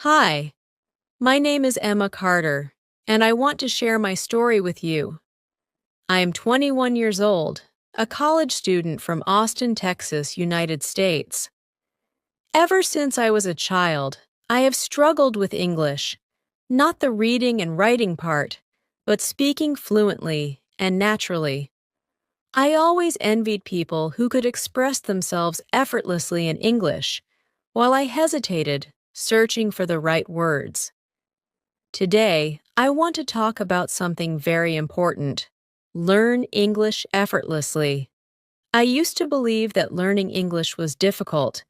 Hi, my name is Emma Carter, and I want to share my story with you. I am 21 years old, a college student from Austin, Texas, United States. Ever since I was a child, I have struggled with English, not the reading and writing part, but speaking fluently and naturally. I always envied people who could express themselves effortlessly in English, while I hesitated, searching for the right words. Today, I want to talk about something very important. Learn English effortlessly. I used to believe that learning English was difficult,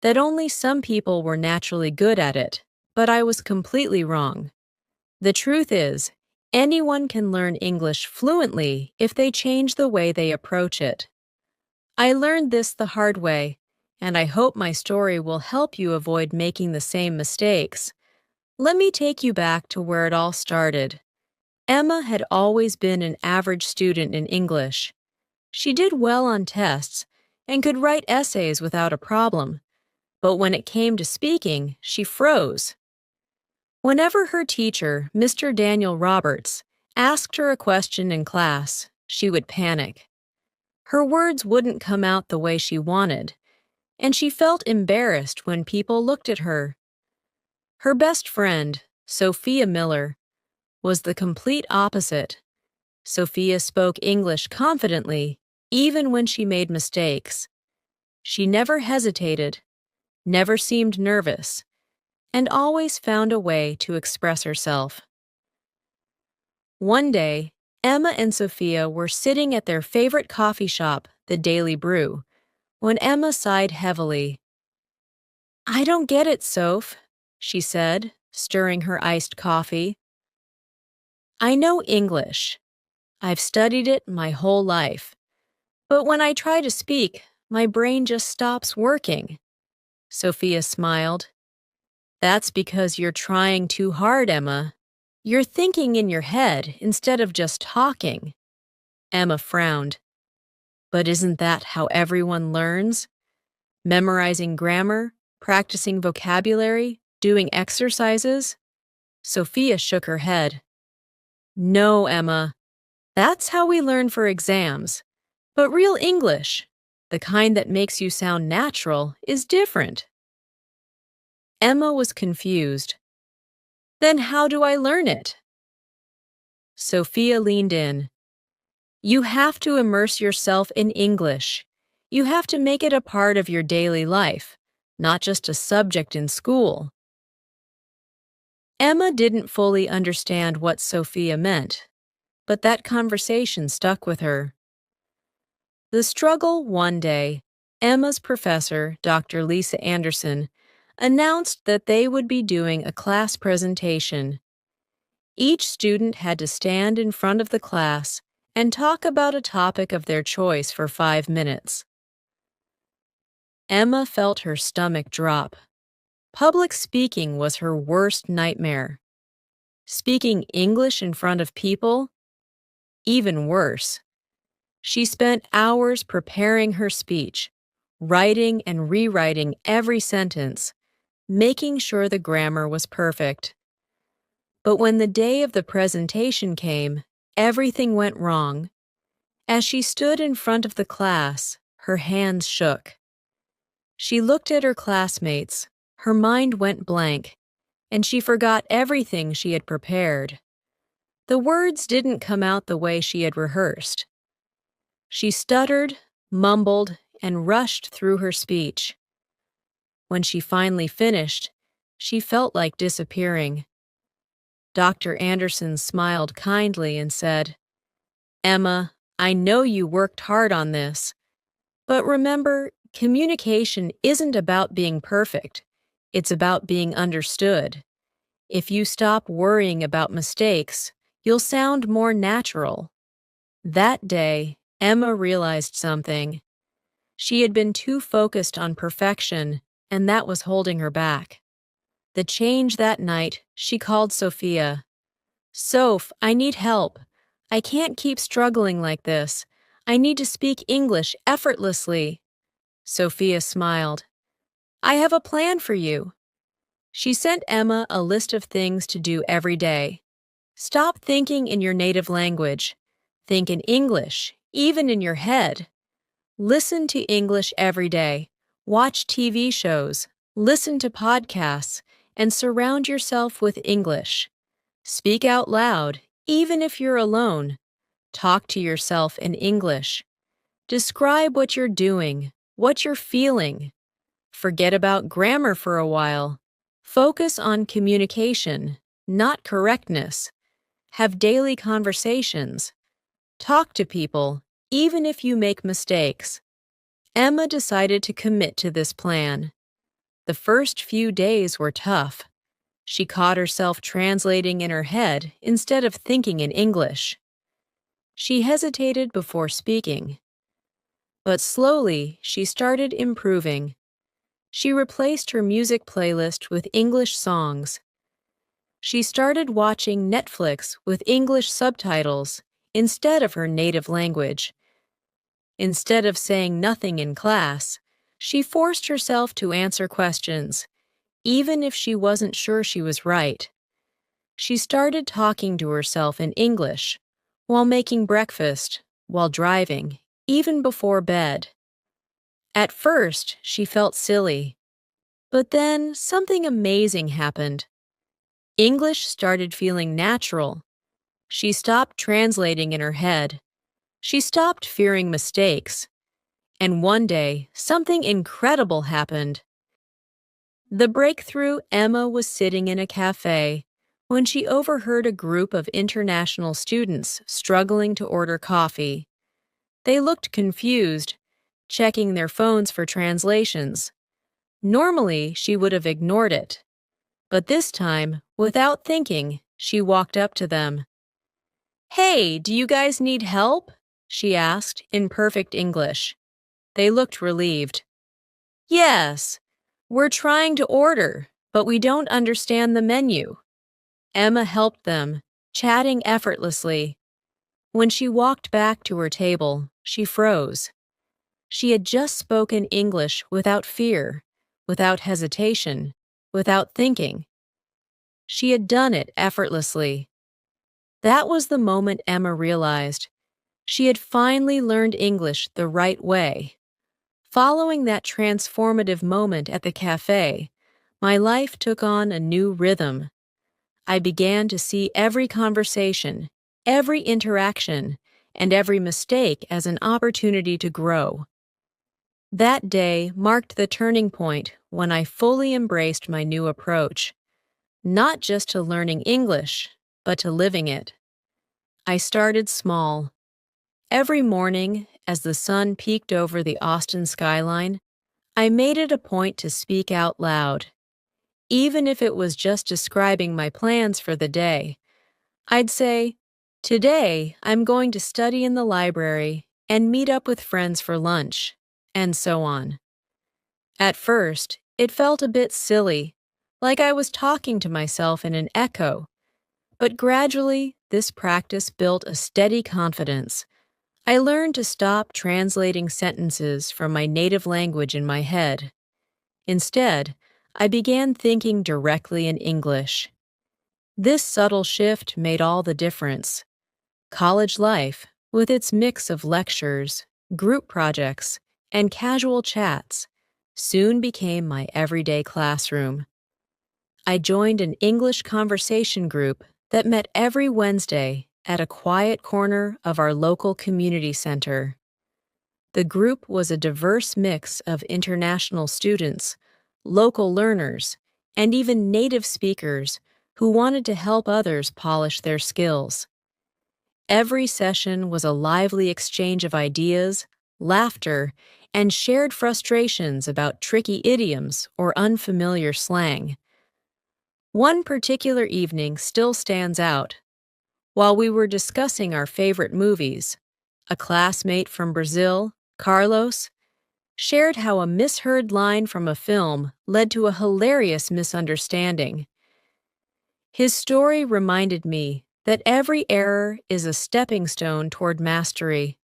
that only some people were naturally good at it, but I was completely wrong. The truth is, anyone can learn English fluently if they change the way they approach it. I learned this the hard way, and I hope my story will help you avoid making the same mistakes. Let me take you back to where it all started. Emma had always been an average student in English. She did well on tests and could write essays without a problem, but when it came to speaking, she froze. Whenever her teacher, Mr. Daniel Roberts, asked her a question in class, she would panic. Her words wouldn't come out the way she wanted, and she felt embarrassed when people looked at her. Her best friend, Sophia Miller, was the complete opposite. Sophia spoke English confidently, even when she made mistakes. She never hesitated, never seemed nervous, and always found a way to express herself. One day, Emma and Sophia were sitting at their favorite coffee shop, the Daily Brew, when Emma sighed heavily. "I don't get it, Soph," she said, stirring her iced coffee. "I know English. I've studied it my whole life. But when I try to speak, my brain just stops working." Sophia smiled. "That's because you're trying too hard, Emma. You're thinking in your head instead of just talking." Emma frowned. "But isn't that how everyone learns? Memorizing grammar, practicing vocabulary, doing exercises?" Sophia shook her head. "No, Emma. That's how we learn for exams. But real English, the kind that makes you sound natural, is different." Emma was confused. "Then how do I learn it?" Sophia leaned in. "You have to immerse yourself in English. You have to make it a part of your daily life, not just a subject in school." Emma didn't fully understand what Sophia meant, but that conversation stuck with her. The struggle one day, Emma's professor, Dr. Lisa Anderson, announced that they would be doing a class presentation. Each student had to stand in front of the class and talk about a topic of their choice for 5 minutes. Emma felt her stomach drop. Public speaking was her worst nightmare. Speaking English in front of people? Even worse. She spent hours preparing her speech, writing and rewriting every sentence, making sure the grammar was perfect. But when the day of the presentation came, everything went wrong. As she stood in front of the class, her hands shook. She looked at her classmates, her mind went blank, and she forgot everything she had prepared. The words didn't come out the way she had rehearsed. She stuttered, mumbled, and rushed through her speech. When she finally finished, she felt like disappearing. Dr. Anderson smiled kindly and said, "Emma, I know you worked hard on this, but remember, communication isn't about being perfect. It's about being understood. If you stop worrying about mistakes, you'll sound more natural." That day, Emma realized something. She had been too focused on perfection, and that was holding her back. The change that night, she called Sophia. "Soph, I need help. I can't keep struggling like this. I need to speak English effortlessly." Sophia smiled. "I have a plan for you." She sent Emma a list of things to do every day. Stop thinking in your native language. Think in English, even in your head. Listen to English every day. Watch TV shows, listen to podcasts, and surround yourself with English. Speak out loud, even if you're alone. Talk to yourself in English. Describe what you're doing, what you're feeling. Forget about grammar for a while. Focus on communication, not correctness. Have daily conversations. Talk to people, even if you make mistakes. Emma decided to commit to this plan. The first few days were tough. She caught herself translating in her head instead of thinking in English. She hesitated before speaking. But slowly, she started improving. She replaced her music playlist with English songs. She started watching Netflix with English subtitles instead of her native language. Instead of saying nothing in class, she forced herself to answer questions, even if she wasn't sure she was right. She started talking to herself in English, while making breakfast, while driving, even before bed. At first, she felt silly. But then something amazing happened. English started feeling natural. She stopped translating in her head. She stopped fearing mistakes. And one day, something incredible happened. The breakthrough: Emma was sitting in a cafe when she overheard a group of international students struggling to order coffee. They looked confused, checking their phones for translations. Normally, she would have ignored it. But this time, without thinking, she walked up to them. "Hey, do you guys need help?" she asked in perfect English. They looked relieved. "Yes, we're trying to order, but we don't understand the menu." Emma helped them, chatting effortlessly. When she walked back to her table, she froze. She had just spoken English without fear, without hesitation, without thinking. She had done it effortlessly. That was the moment Emma realized she had finally learned English the right way. Following that transformative moment at the cafe, my life took on a new rhythm. I began to see every conversation, every interaction, and every mistake as an opportunity to grow. That day marked the turning point when I fully embraced my new approach, not just to learning English, but to living it. I started small. Every morning, as the sun peeked over the Austin skyline, I made it a point to speak out loud. Even if it was just describing my plans for the day, I'd say, "Today, I'm going to study in the library and meet up with friends for lunch," and so on. At first, it felt a bit silly, like I was talking to myself in an echo, but gradually, this practice built a steady confidence. I learned to stop translating sentences from my native language in my head. Instead, I began thinking directly in English. This subtle shift made all the difference. College life, with its mix of lectures, group projects, and casual chats, soon became my everyday classroom. I joined an English conversation group that met every Wednesday at a quiet corner of our local community center. The group was a diverse mix of international students, local learners, and even native speakers who wanted to help others polish their skills. Every session was a lively exchange of ideas, laughter, and shared frustrations about tricky idioms or unfamiliar slang. One particular evening still stands out. While we were discussing our favorite movies, a classmate from Brazil, Carlos, shared how a misheard line from a film led to a hilarious misunderstanding. His story reminded me that every error is a stepping stone toward mastery.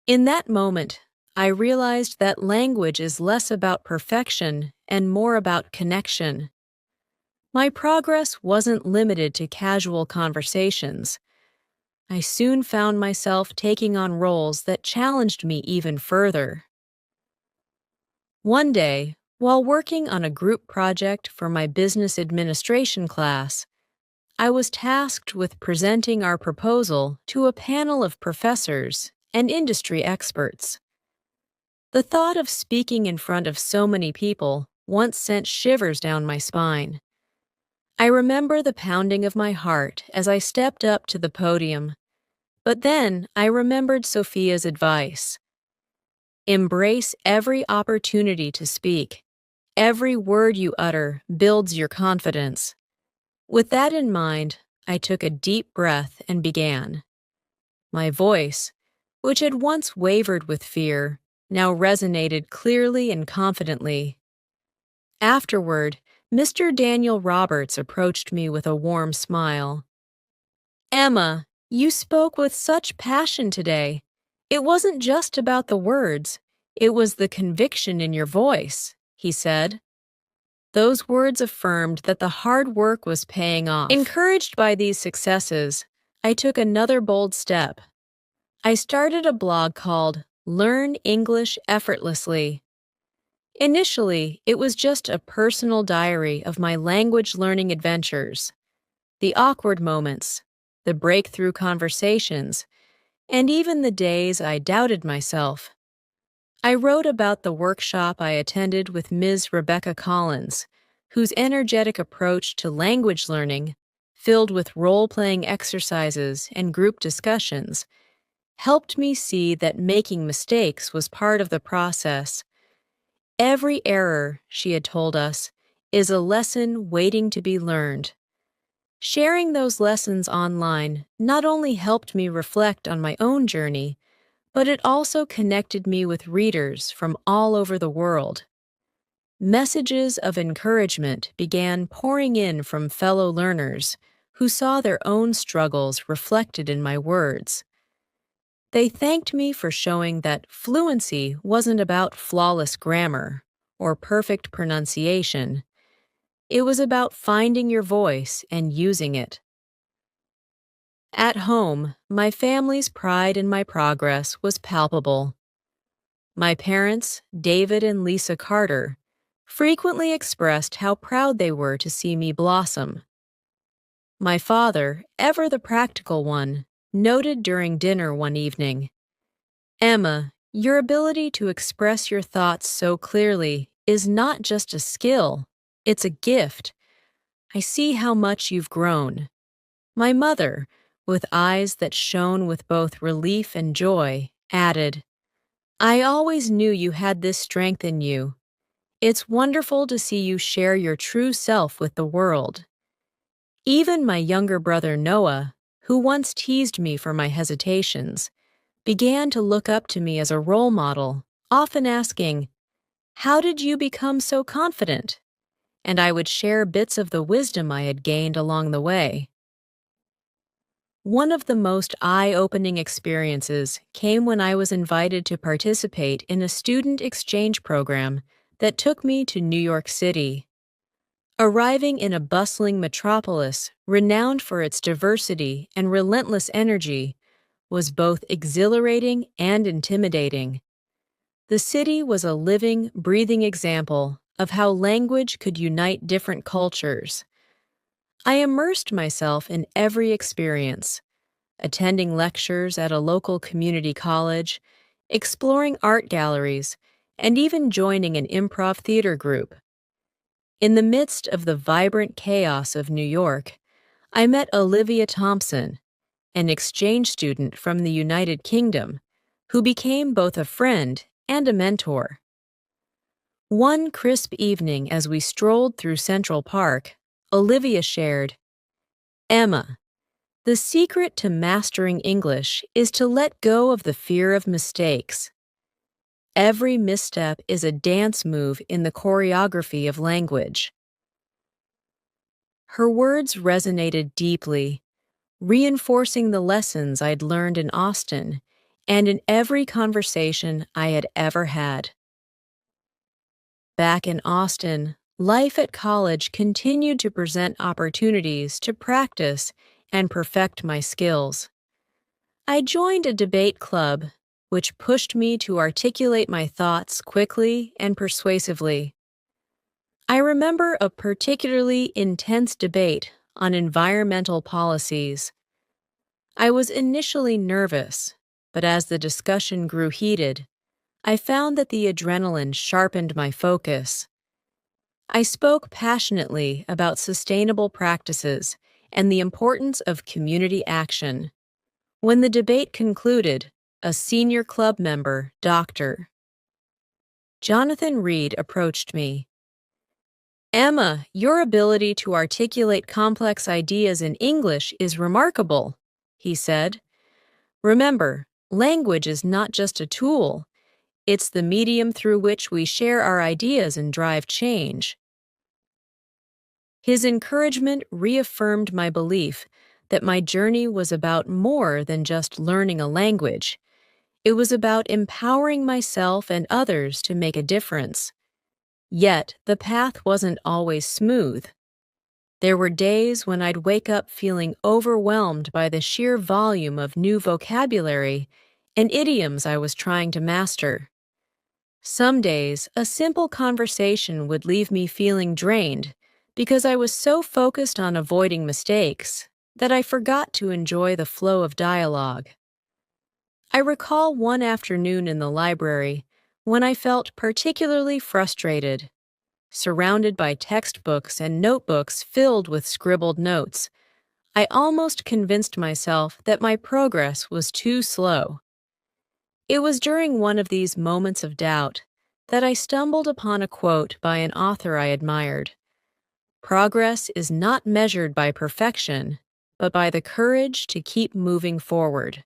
In that moment, I realized that language is less about perfection and more about connection. My progress wasn't limited to casual conversations. I soon found myself taking on roles that challenged me even further. One day, while working on a group project for my business administration class, I was tasked with presenting our proposal to a panel of professors and industry experts. The thought of speaking in front of so many people once sent shivers down my spine. I remember the pounding of my heart as I stepped up to the podium, but then I remembered Sophia's advice. Embrace every opportunity to speak. Every word you utter builds your confidence. With that in mind, I took a deep breath and began. My voice, which had once wavered with fear, now resonated clearly and confidently. Afterward, Mr. Daniel Roberts approached me with a warm smile. "Emma, you spoke with such passion today. It wasn't just about the words, it was the conviction in your voice," he said. Those words affirmed that the hard work was paying off. Encouraged by these successes, I took another bold step. I started a blog called Learn English Effortlessly. Initially, it was just a personal diary of my language learning adventures, the awkward moments, the breakthrough conversations, and even the days I doubted myself. I wrote about the workshop I attended with Ms. Rebecca Collins, whose energetic approach to language learning, filled with role-playing exercises and group discussions, helped me see that making mistakes was part of the process. Every error, she had told us, is a lesson waiting to be learned. Sharing those lessons online not only helped me reflect on my own journey, but it also connected me with readers from all over the world. Messages of encouragement began pouring in from fellow learners who saw their own struggles reflected in my words. They thanked me for showing that fluency wasn't about flawless grammar or perfect pronunciation. It was about finding your voice and using it. At home, my family's pride in my progress was palpable. My parents, David and Lisa Carter, frequently expressed how proud they were to see me blossom. My father, ever the practical one, noted during dinner one evening, "Emma, your ability to express your thoughts so clearly is not just a skill, it's a gift. I see how much you've grown." My mother, with eyes that shone with both relief and joy, added, "I always knew you had this strength in you. It's wonderful to see you share your true self with the world." Even my younger brother Noah, who once teased me for my hesitations, began to look up to me as a role model, often asking, "How did you become so confident?" And I would share bits of the wisdom I had gained along the way. One of the most eye-opening experiences came when I was invited to participate in a student exchange program that took me to New York City. Arriving in a bustling metropolis renowned for its diversity and relentless energy was both exhilarating and intimidating. The city was a living, breathing example of how language could unite different cultures. I immersed myself in every experience, attending lectures at a local community college, exploring art galleries, and even joining an improv theater group. In the midst of the vibrant chaos of New York, I met Olivia Thompson, an exchange student from the United Kingdom, who became both a friend and a mentor. One crisp evening as we strolled through Central Park, Olivia shared, "Emma, the secret to mastering English is to let go of the fear of mistakes. Every misstep is a dance move in the choreography of language." Her words resonated deeply, reinforcing the lessons I'd learned in Austin and in every conversation I had ever had. Back in Austin, Life at college continued to present opportunities to practice and perfect my skills. I joined a debate club, which pushed me to articulate my thoughts quickly and persuasively. I remember a particularly intense debate on environmental policies. I was initially nervous, but as the discussion grew heated, I found that the adrenaline sharpened my focus. I spoke passionately about sustainable practices and the importance of community action. When the debate concluded, a senior club member, Dr. Jonathan Reed, approached me. "Emma, your ability to articulate complex ideas in English is remarkable," he said. "Remember, language is not just a tool, it's the medium through which we share our ideas and drive change." His encouragement reaffirmed my belief that my journey was about more than just learning a language. It was about empowering myself and others to make a difference. Yet, the path wasn't always smooth. There were days when I'd wake up feeling overwhelmed by the sheer volume of new vocabulary and idioms I was trying to master. Some days, a simple conversation would leave me feeling drained because I was so focused on avoiding mistakes that I forgot to enjoy the flow of dialogue. I recall one afternoon in the library when I felt particularly frustrated. Surrounded by textbooks and notebooks filled with scribbled notes, I almost convinced myself that my progress was too slow. It was during one of these moments of doubt that I stumbled upon a quote by an author I admired. "Progress is not measured by perfection, but by the courage to keep moving forward."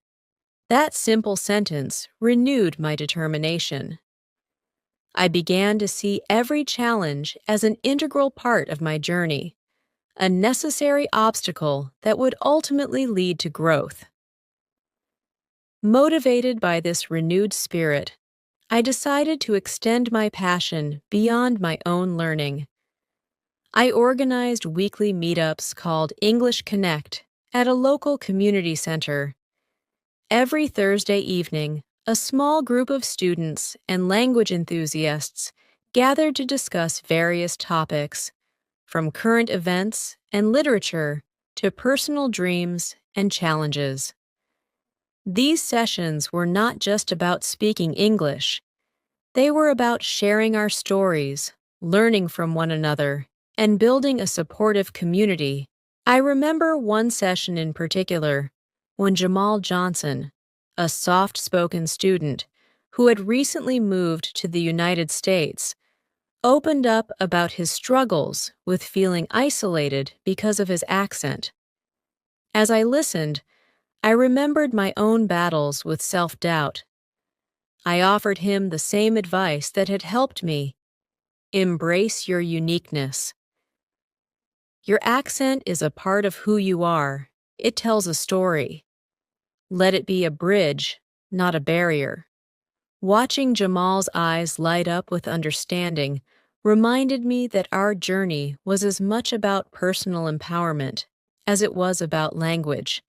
That simple sentence renewed my determination. I began to see every challenge as an integral part of my journey, a necessary obstacle that would ultimately lead to growth. Motivated by this renewed spirit, I decided to extend my passion beyond my own learning. I organized weekly meetups called English Connect at a local community center. Every Thursday evening, a small group of students and language enthusiasts gathered to discuss various topics, from current events and literature to personal dreams and challenges. These sessions were not just about speaking English. They were about sharing our stories, learning from one another, and building a supportive community. I remember one session in particular when Jamal Johnson, a soft-spoken student who had recently moved to the United States, opened up about his struggles with feeling isolated because of his accent. As I listened, I remembered my own battles with self-doubt. I offered him the same advice that had helped me: embrace your uniqueness. Your accent is a part of who you are. It tells a story. Let it be a bridge, not a barrier. Watching Jamal's eyes light up with understanding reminded me that our journey was as much about personal empowerment as it was about language.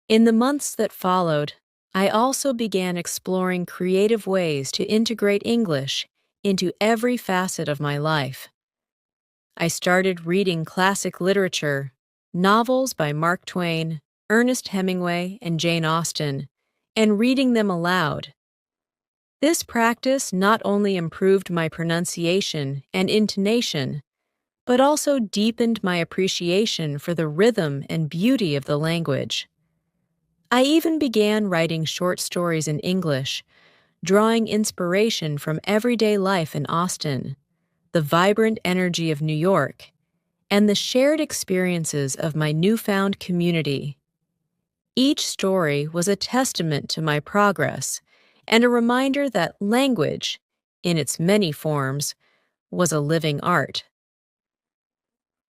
In the months that followed, I also began exploring creative ways to integrate English into every facet of my life. I started reading classic literature, novels by Mark Twain, Ernest Hemingway, and Jane Austen, and reading them aloud. This practice not only improved my pronunciation and intonation, but also deepened my appreciation for the rhythm and beauty of the language. I even began writing short stories in English, drawing inspiration from everyday life in Austin, the vibrant energy of New York, and the shared experiences of my newfound community. Each story was a testament to my progress and a reminder that language, in its many forms, was a living art.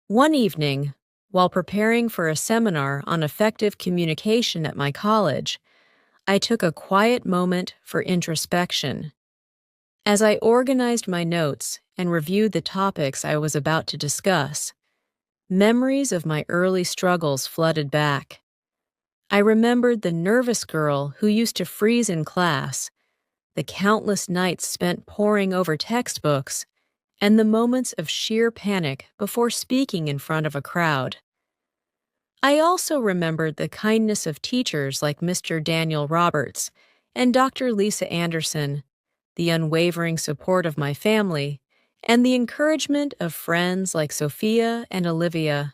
One evening, while preparing for a seminar on effective communication at my college, I took a quiet moment for introspection. As I organized my notes and reviewed the topics I was about to discuss, memories of my early struggles flooded back. I remembered the nervous girl who used to freeze in class, the countless nights spent poring over textbooks, and the moments of sheer panic before speaking in front of a crowd. I also remembered the kindness of teachers like Mr. Daniel Roberts and Dr. Lisa Anderson, the unwavering support of my family, and the encouragement of friends like Sophia and Olivia.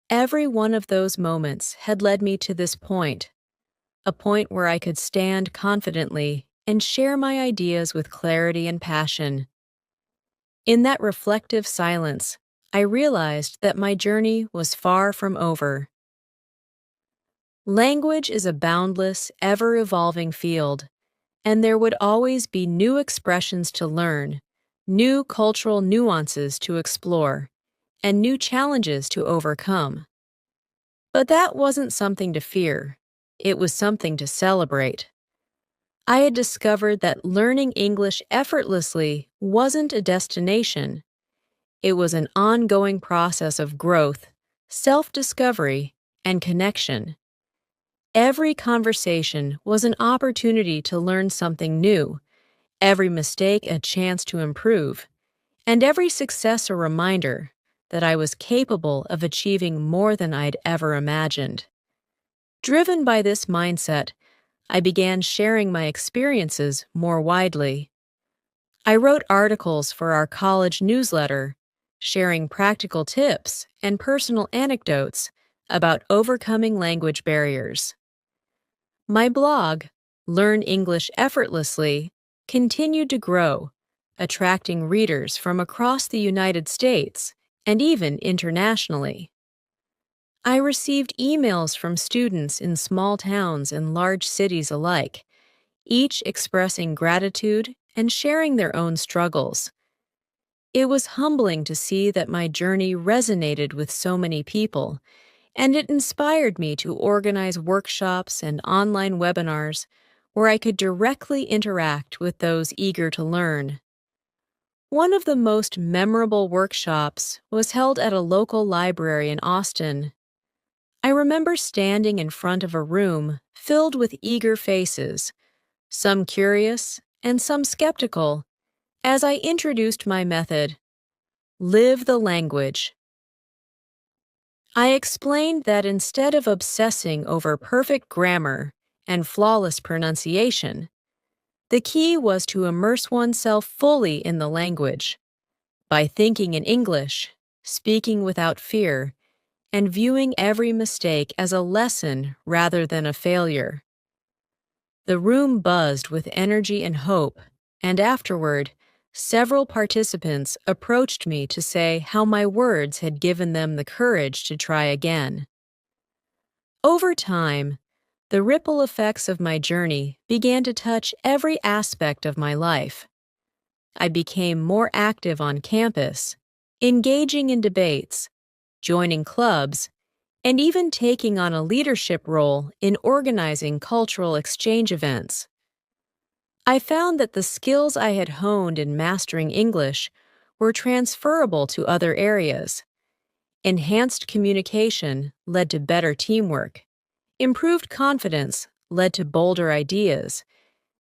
Every one of those moments had led me to this point, a point where I could stand confidently and share my ideas with clarity and passion. In that reflective silence, I realized that my journey was far from over. Language is a boundless, ever-evolving field, and there would always be new expressions to learn, new cultural nuances to explore, and new challenges to overcome. But that wasn't something to fear. It was something to celebrate. I had discovered that learning English effortlessly wasn't a destination. It was an ongoing process of growth, self-discovery, and connection. Every conversation was an opportunity to learn something new, every mistake a chance to improve, and every success a reminder that I was capable of achieving more than I'd ever imagined. Driven by this mindset, I began sharing my experiences more widely. I wrote articles for our college newsletter, sharing practical tips and personal anecdotes about overcoming language barriers. My blog, Learn English Effortlessly, continued to grow, attracting readers from across the United States and even internationally. I received emails from students in small towns and large cities alike, each expressing gratitude and sharing their own struggles. It was humbling to see that my journey resonated with so many people, and it inspired me to organize workshops and online webinars where I could directly interact with those eager to learn. One of the most memorable workshops was held at a local library in Austin. I remember standing in front of a room filled with eager faces, some curious and some skeptical, as I introduced my method, Live the Language. I explained that instead of obsessing over perfect grammar and flawless pronunciation, the key was to immerse oneself fully in the language, by thinking in English, speaking without fear, and viewing every mistake as a lesson rather than a failure. The room buzzed with energy and hope, and afterward, several participants approached me to say how my words had given them the courage to try again. Over time, the ripple effects of my journey began to touch every aspect of my life. I became more active on campus, engaging in debates, joining clubs, and even taking on a leadership role in organizing cultural exchange events. I found that the skills I had honed in mastering English were transferable to other areas. Enhanced communication led to better teamwork, improved confidence led to bolder ideas,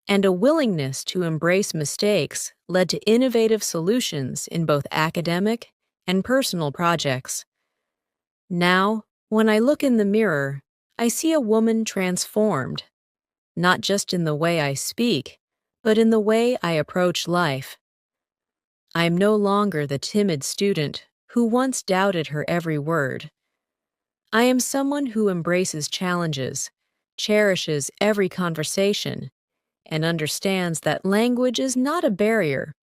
and a willingness to embrace mistakes led to innovative solutions in both academic and personal projects. Now, when I look in the mirror, I see a woman transformed, not just in the way I speak, but in the way I approach life. I am no longer the timid student who once doubted her every word. I am someone who embraces challenges, cherishes every conversation, and understands that language is not a barrier,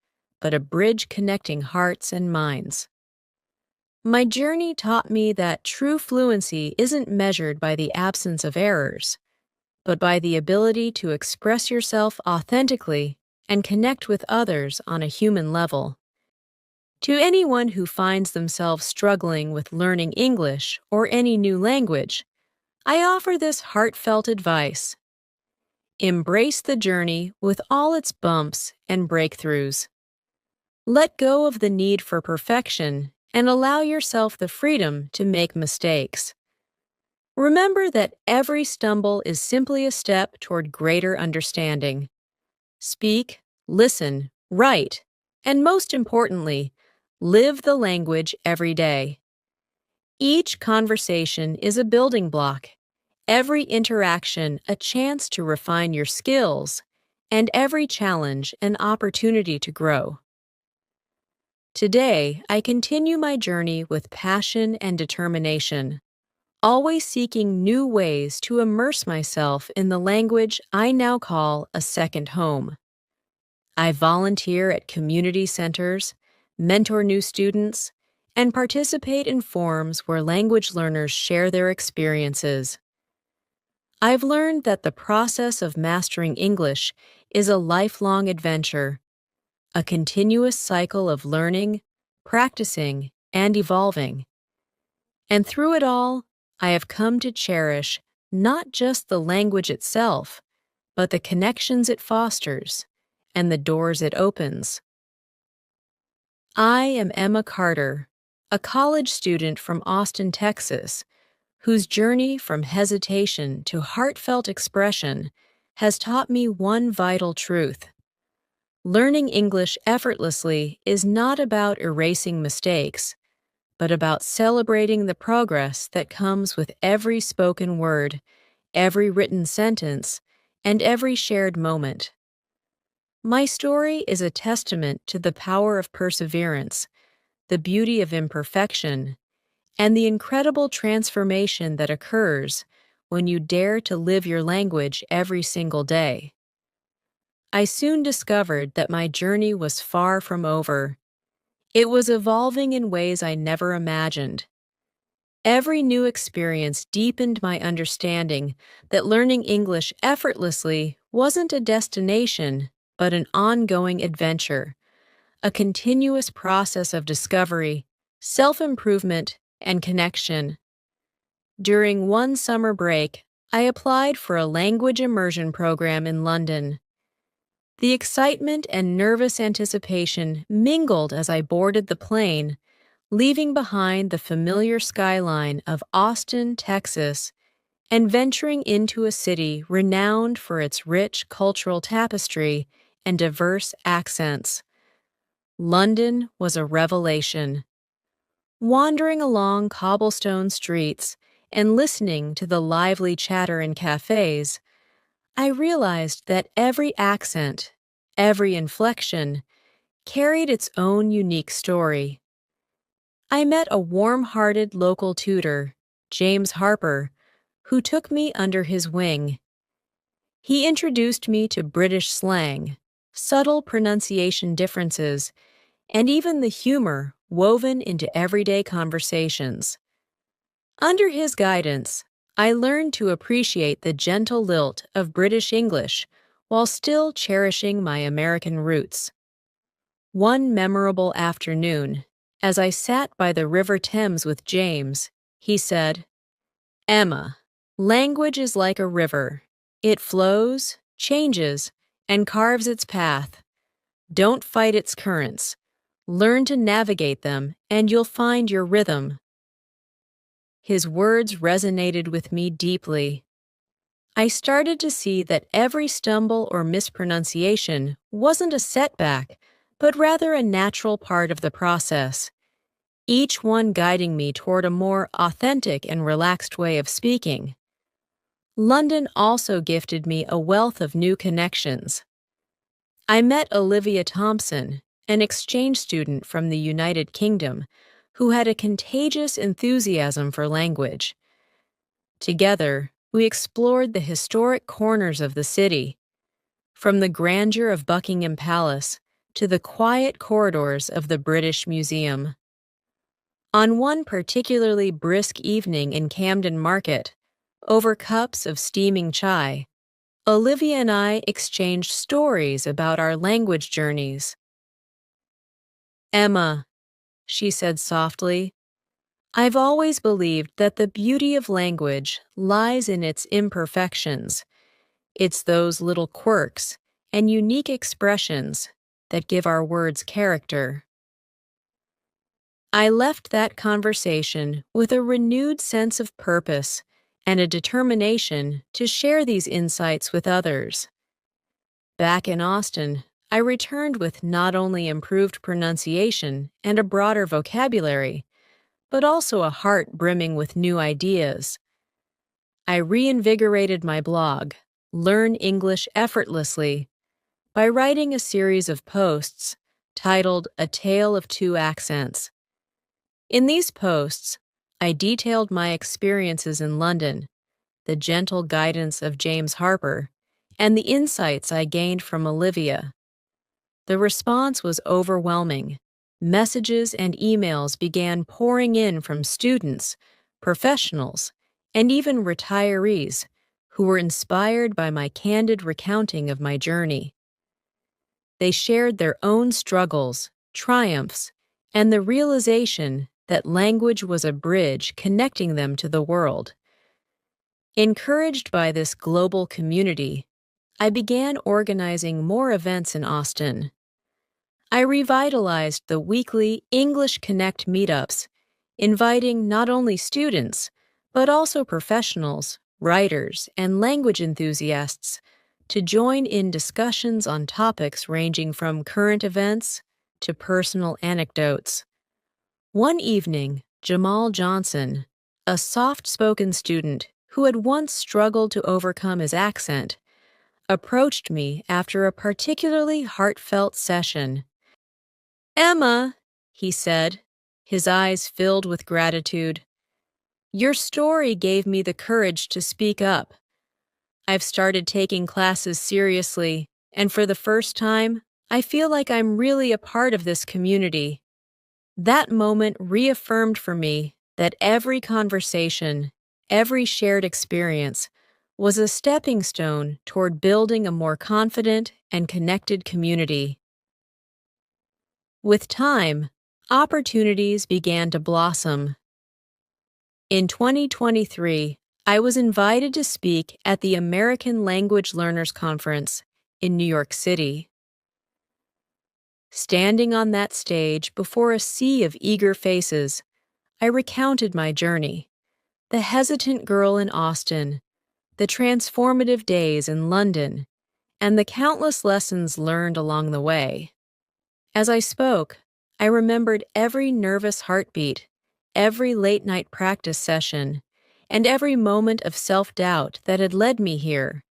but a bridge connecting hearts and minds. My journey taught me that true fluency isn't measured by the absence of errors, but by the ability to express yourself authentically and connect with others on a human level. To anyone who finds themselves struggling with learning English or any new language, I offer this heartfelt advice. Embrace the journey with all its bumps and breakthroughs. Let go of the need for perfection and allow yourself the freedom to make mistakes. Remember that every stumble is simply a step toward greater understanding. Speak, listen, write, and most importantly, live the language every day. Each conversation is a building block, every interaction a chance to refine your skills, and every challenge an opportunity to grow. Today, I continue my journey with passion and determination, always seeking new ways to immerse myself in the language I now call a second home. I volunteer at community centers, mentor new students, and participate in forums where language learners share their experiences. I've learned that the process of mastering English is a lifelong adventure, a continuous cycle of learning, practicing, and evolving. And through it all, I have come to cherish not just the language itself, but the connections it fosters and the doors it opens. I am Emma Carter, a college student from Austin, Texas, whose journey from hesitation to heartfelt expression has taught me one vital truth. Learning English effortlessly is not about erasing mistakes, but about celebrating the progress that comes with every spoken word, every written sentence, and every shared moment. My story is a testament to the power of perseverance, the beauty of imperfection, and the incredible transformation that occurs when you dare to live your language every single day. I soon discovered that my journey was far from over. It was evolving in ways I never imagined. Every new experience deepened my understanding that learning English effortlessly wasn't a destination, but an ongoing adventure, a continuous process of discovery, self-improvement, and connection. During one summer break, I applied for a language immersion program in London. The excitement and nervous anticipation mingled as I boarded the plane, leaving behind the familiar skyline of Austin, Texas, and venturing into a city renowned for its rich cultural tapestry and diverse accents. London was a revelation. Wandering along cobblestone streets and listening to the lively chatter in cafes, I realized that every accent, every inflection, carried its own unique story. I met a warm-hearted local tutor, James Harper, who took me under his wing. He introduced me to British slang, subtle pronunciation differences, and even the humor woven into everyday conversations. Under his guidance, I learned to appreciate the gentle lilt of British English while still cherishing my American roots. One memorable afternoon, as I sat by the River Thames with James, he said, "Emma, language is like a river. It flows, changes, and carves its path. Don't fight its currents. Learn to navigate them, and you'll find your rhythm." His words resonated with me deeply. I started to see that every stumble or mispronunciation wasn't a setback, but rather a natural part of the process, each one guiding me toward a more authentic and relaxed way of speaking. London also gifted me a wealth of new connections. I met Olivia Thompson, an exchange student from the United Kingdom, who had a contagious enthusiasm for language. Together, we explored the historic corners of the city, from the grandeur of Buckingham Palace to the quiet corridors of the British Museum. On one particularly brisk evening in Camden Market, over cups of steaming chai, Olivia and I exchanged stories about our language journeys. "Emma," she said softly, "I've always believed that the beauty of language lies in its imperfections. It's those little quirks and unique expressions that give our words character. I left that conversation with a renewed sense of purpose and a determination to share these insights with others. Back in Austin, I returned with not only improved pronunciation and a broader vocabulary, but also a heart brimming with new ideas. I reinvigorated my blog, Learn English Effortlessly, by writing a series of posts titled A Tale of Two Accents. In these posts, I detailed my experiences in London, the gentle guidance of James Harper, and the insights I gained from Olivia. The response was overwhelming. Messages and emails began pouring in from students, professionals, and even retirees who were inspired by my candid recounting of my journey. They shared their own struggles, triumphs, and the realization that language was a bridge connecting them to the world. Encouraged by this global community, I began organizing more events in Austin. I revitalized the weekly English Connect meetups, inviting not only students, but also professionals, writers, and language enthusiasts to join in discussions on topics ranging from current events to personal anecdotes. One evening, Jamal Johnson, a soft-spoken student who had once struggled to overcome his accent, approached me after a particularly heartfelt session. "Emma," he said, his eyes filled with gratitude, "your story gave me the courage to speak up. I've started taking classes seriously, and for the first time, I feel like I'm really a part of this community." That moment reaffirmed for me that every conversation, every shared experience, was a stepping stone toward building a more confident and connected community. With time, opportunities began to blossom. In 2023, I was invited to speak at the American Language Learners Conference in New York City. Standing on that stage before a sea of eager faces, I recounted my journey, the hesitant girl in Austin, the transformative days in London, and the countless lessons learned along the way. As I spoke, I remembered every nervous heartbeat, every late-night practice session, and every moment of self-doubt that had led me here.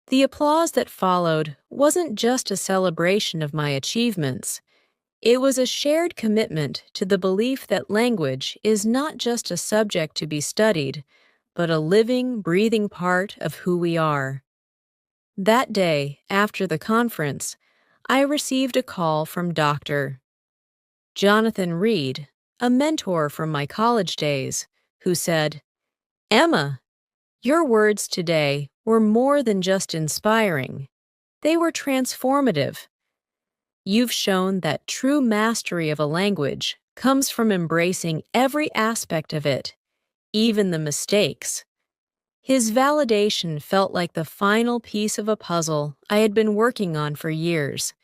The applause that followed wasn't just a celebration of my achievements. It was a shared commitment to the belief that language is not just a subject to be studied, but a living, breathing part of who we are. That day, after the conference, I received a call from Dr. Jonathan Reed, a mentor from my college days, who said, "Emma, your words today were more than just inspiring. They were transformative. You've shown that true mastery of a language comes from embracing every aspect of it, even the mistakes." His validation felt like the final piece of a puzzle I had been working on for years,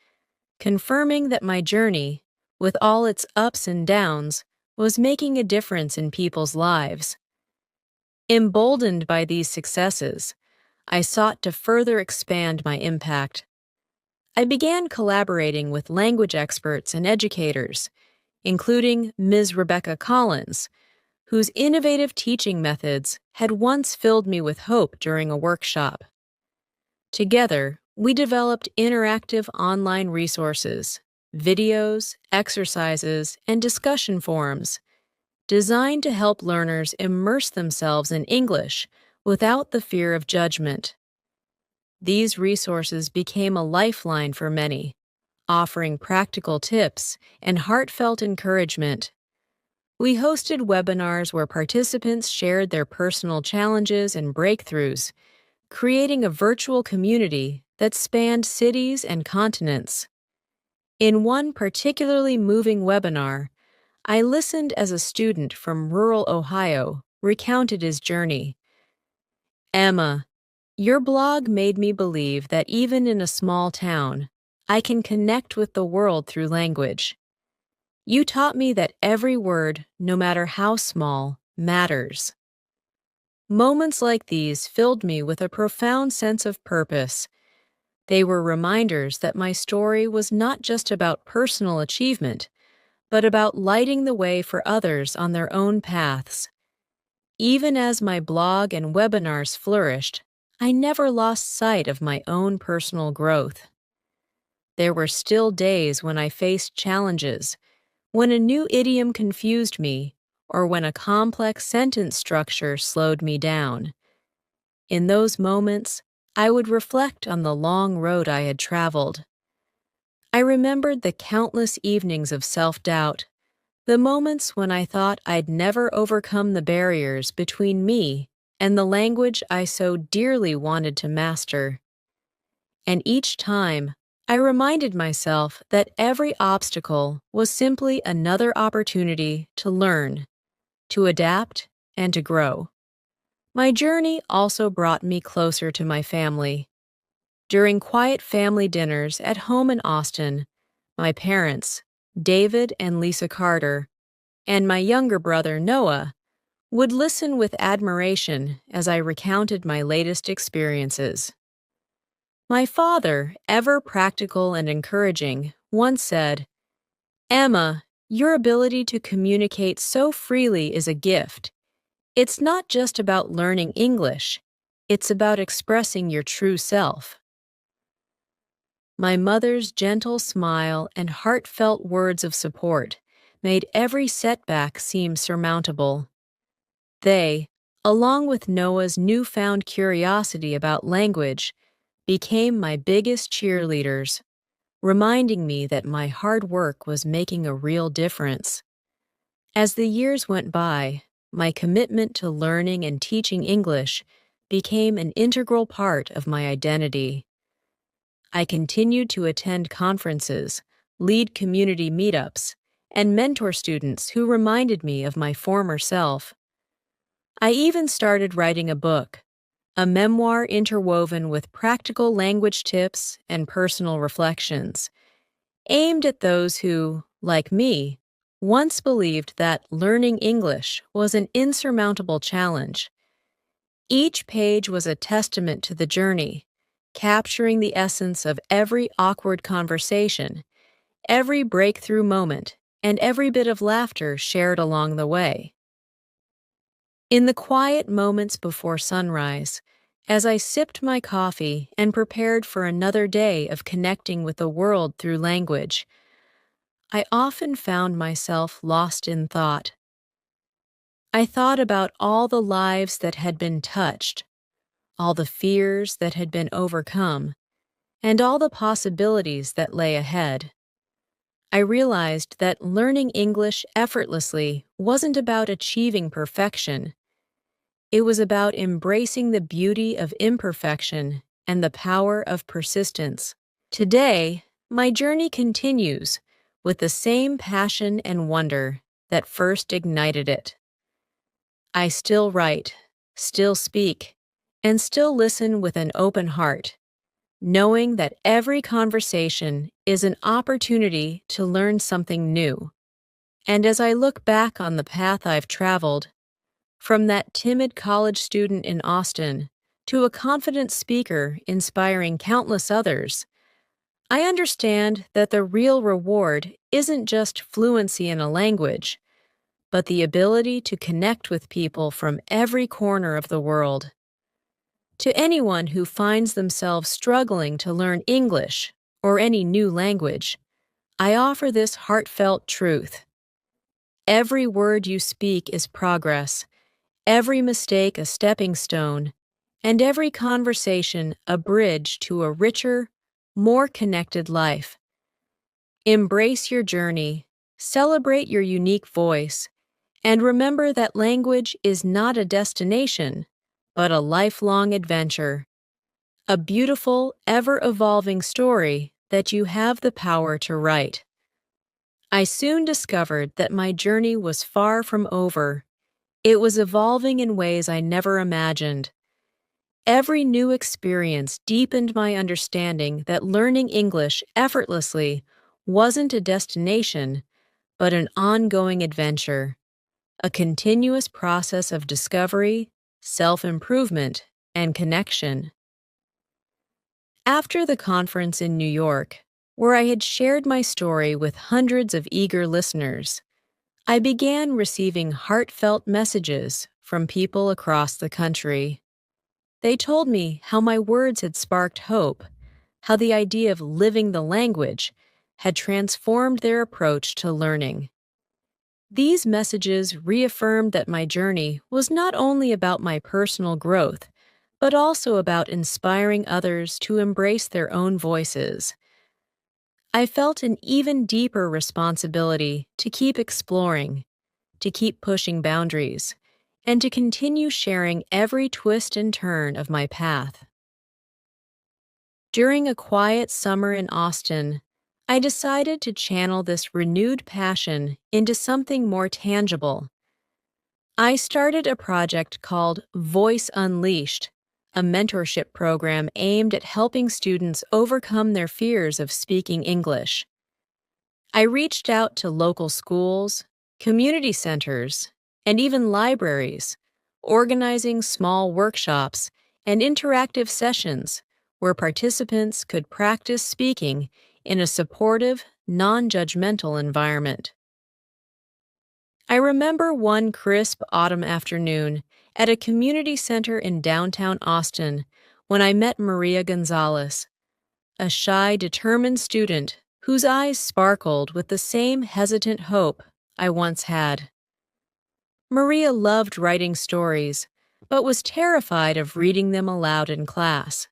confirming that my journey, with all its ups and downs, was making a difference in people's lives. Emboldened by these successes, I sought to further expand my impact. I began collaborating with language experts and educators, including Ms. Rebecca Collins, whose innovative teaching methods had once filled me with hope during a workshop. Together, we developed interactive online resources, videos, exercises, and discussion forums designed to help learners immerse themselves in English without the fear of judgment. These resources became a lifeline for many, offering practical tips and heartfelt encouragement. We hosted webinars where participants shared their personal challenges and breakthroughs, creating a virtual community that spanned cities and continents. In one particularly moving webinar, I listened as a student from rural Ohio recounted his journey. "Emma, Your blog made me believe that even in a small town, I can connect with the world through language. You taught me that every word, no matter how small, matters. Moments like these filled me with a profound sense of purpose. They were reminders that my story was not just about personal achievement, but about lighting the way for others on their own paths. Even as my blog and webinars flourished, I never lost sight of my own personal growth. There were still days when I faced challenges, when a new idiom confused me, or when a complex sentence structure slowed me down. In those moments, I would reflect on the long road I had traveled. I remembered the countless evenings of self-doubt, the moments when I thought I'd never overcome the barriers between me and the language I so dearly wanted to master. And each time, I reminded myself that every obstacle was simply another opportunity to learn, to adapt, and to grow. My journey also brought me closer to my family. During quiet family dinners at home in Austin, my parents, David and Lisa Carter, and my younger brother Noah, would listen with admiration as I recounted my latest experiences. My father, ever practical and encouraging, once said, "Emma, your ability to communicate so freely is a gift. It's not just about learning English, it's about expressing your true self." My mother's gentle smile and heartfelt words of support made every setback seem surmountable. They, along with Noah's newfound curiosity about language, became my biggest cheerleaders, reminding me that my hard work was making a real difference. As the years went by, my commitment to learning and teaching English became an integral part of my identity. I continued to attend conferences, lead community meetups, and mentor students who reminded me of my former self. I even started writing a book, a memoir interwoven with practical language tips and personal reflections, aimed at those who, like me, once believed that learning English was an insurmountable challenge. Each page was a testament to the journey, capturing the essence of every awkward conversation, every breakthrough moment, and every bit of laughter shared along the way. In the quiet moments before sunrise, as I sipped my coffee and prepared for another day of connecting with the world through language, I often found myself lost in thought. I thought about all the lives that had been touched, all the fears that had been overcome, and all the possibilities that lay ahead. I realized that learning English effortlessly wasn't about achieving perfection. It was about embracing the beauty of imperfection and the power of persistence. Today, my journey continues with the same passion and wonder that first ignited it. I still write, still speak, and still listen with an open heart, knowing that every conversation is an opportunity to learn something new. And as I look back on the path I've traveled, from that timid college student in Austin to a confident speaker inspiring countless others, I understand that the real reward isn't just fluency in a language, but the ability to connect with people from every corner of the world. To anyone who finds themselves struggling to learn English or any new language, I offer this heartfelt truth. Every word you speak is progress, every mistake a stepping stone, and every conversation a bridge to a richer, more connected life. Embrace your journey, celebrate your unique voice, and remember that language is not a destination, but a lifelong adventure. A beautiful, ever-evolving story that you have the power to write. I soon discovered that my journey was far from over. It was evolving in ways I never imagined. Every new experience deepened my understanding that learning English effortlessly wasn't a destination, but an ongoing adventure, a continuous process of discovery, self-improvement, and connection. After the conference in New York, where I had shared my story with hundreds of eager listeners, I began receiving heartfelt messages from people across the country. They told me how my words had sparked hope, how the idea of living the language had transformed their approach to learning. These messages reaffirmed that my journey was not only about my personal growth, but also about inspiring others to embrace their own voices. I felt an even deeper responsibility to keep exploring, to keep pushing boundaries, and to continue sharing every twist and turn of my path. During a quiet summer in Austin, I decided to channel this renewed passion into something more tangible. I started a project called Voice Unleashed, a mentorship program aimed at helping students overcome their fears of speaking English. I reached out to local schools, community centers, and even libraries, organizing small workshops and interactive sessions where participants could practice speaking in a supportive, non-judgmental environment. I remember one crisp autumn afternoon at a community center in downtown Austin when I met Maria Gonzalez, a shy, determined student whose eyes sparkled with the same hesitant hope I once had. Maria loved writing stories, but was terrified of reading them aloud in class.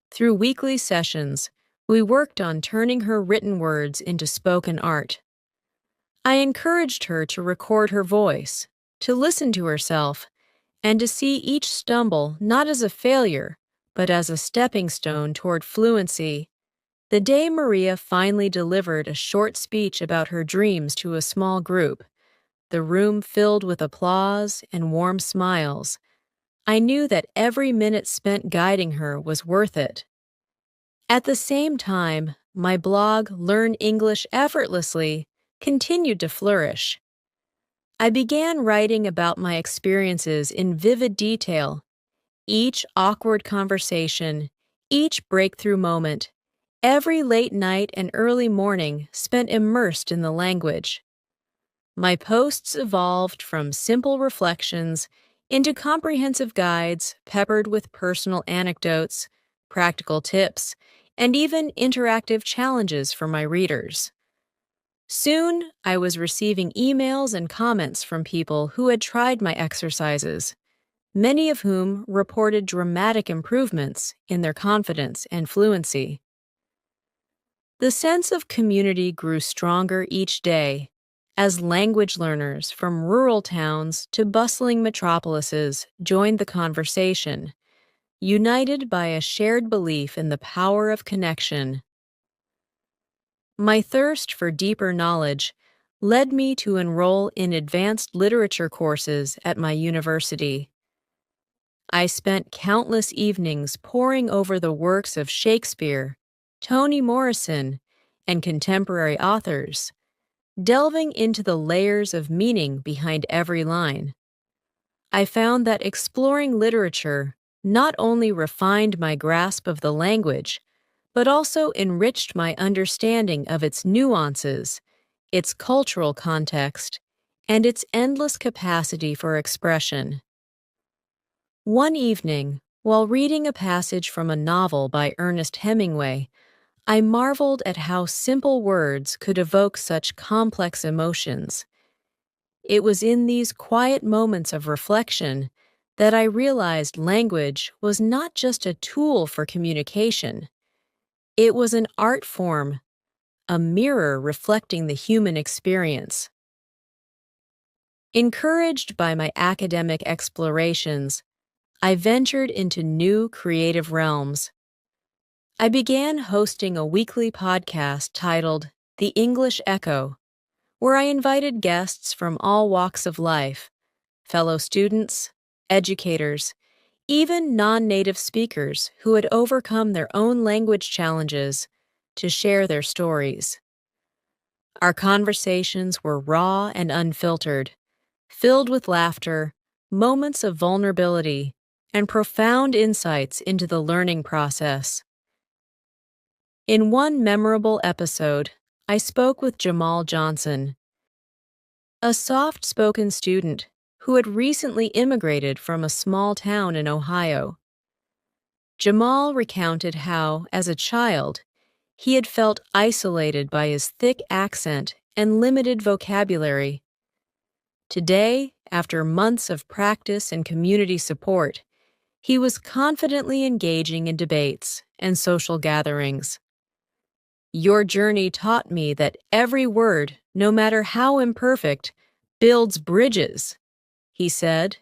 Through weekly sessions, we worked on turning her written words into spoken art. I encouraged her to record her voice, to listen to herself, and to see each stumble not as a failure, but as a stepping stone toward fluency. The day Maria finally delivered a short speech about her dreams to a small group, the room filled with applause and warm smiles, I knew that every minute spent guiding her was worth it. At the same time, my blog, Learn English Effortlessly, continued to flourish. I began writing about my experiences in vivid detail, each awkward conversation, each breakthrough moment, every late night and early morning spent immersed in the language. My posts evolved from simple reflections into comprehensive guides peppered with personal anecdotes, practical tips, and even interactive challenges for my readers. Soon, I was receiving emails and comments from people who had tried my exercises, many of whom reported dramatic improvements in their confidence and fluency. The sense of community grew stronger each day as language learners from rural towns to bustling metropolises joined the conversation, united by a shared belief in the power of connection. My thirst for deeper knowledge led me to enroll in advanced literature courses at my university. I spent countless evenings poring over the works of Shakespeare, Toni Morrison, and contemporary authors, delving into the layers of meaning behind every line. I found that exploring literature not only refined my grasp of the language, but also enriched my understanding of its nuances, its cultural context, and its endless capacity for expression. One evening, while reading a passage from a novel by Ernest Hemingway, I marveled at how simple words could evoke such complex emotions. It was in these quiet moments of reflection that I realized language was not just a tool for communication. It was an art form, a mirror reflecting the human experience. Encouraged by my academic explorations, I ventured into new creative realms. I began hosting a weekly podcast titled The English Echo, where I invited guests from all walks of life, fellow students, educators, even non-native speakers who had overcome their own language challenges to share their stories. Our conversations were raw and unfiltered, filled with laughter, moments of vulnerability, and profound insights into the learning process. In one memorable episode, I spoke with Jamal Johnson, a soft-spoken student who had recently immigrated from a small town in Ohio. Jamal recounted how, as a child, he had felt isolated by his thick accent and limited vocabulary. Today, after months of practice and community support, he was confidently engaging in debates and social gatherings. Your journey taught me that every word, no matter how imperfect, builds bridges, he said,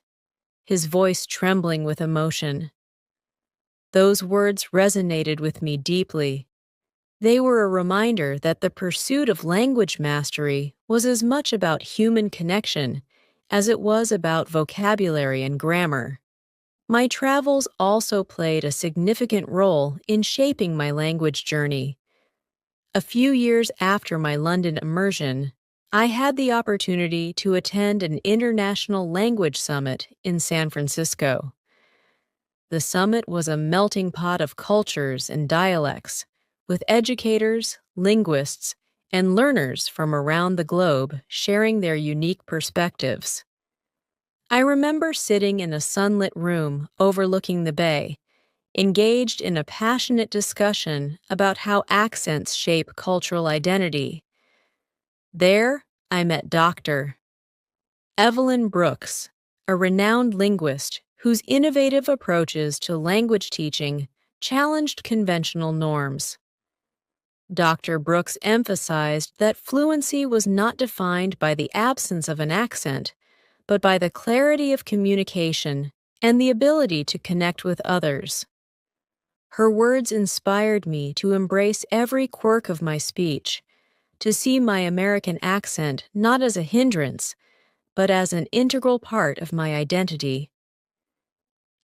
his voice trembling with emotion. Those words resonated with me deeply. They were a reminder that the pursuit of language mastery was as much about human connection as it was about vocabulary and grammar. My travels also played a significant role in shaping my language journey. A few years after my London immersion, I had the opportunity to attend an international language summit in San Francisco. The summit was a melting pot of cultures and dialects, with educators, linguists, and learners from around the globe sharing their unique perspectives. I remember sitting in a sunlit room overlooking the bay, engaged in a passionate discussion about how accents shape cultural identity. There, I met Dr. Evelyn Brooks, a renowned linguist whose innovative approaches to language teaching challenged conventional norms. Dr. Brooks emphasized that fluency was not defined by the absence of an accent, but by the clarity of communication and the ability to connect with others. Her words inspired me to embrace every quirk of my speech, to see my American accent not as a hindrance, but as an integral part of my identity.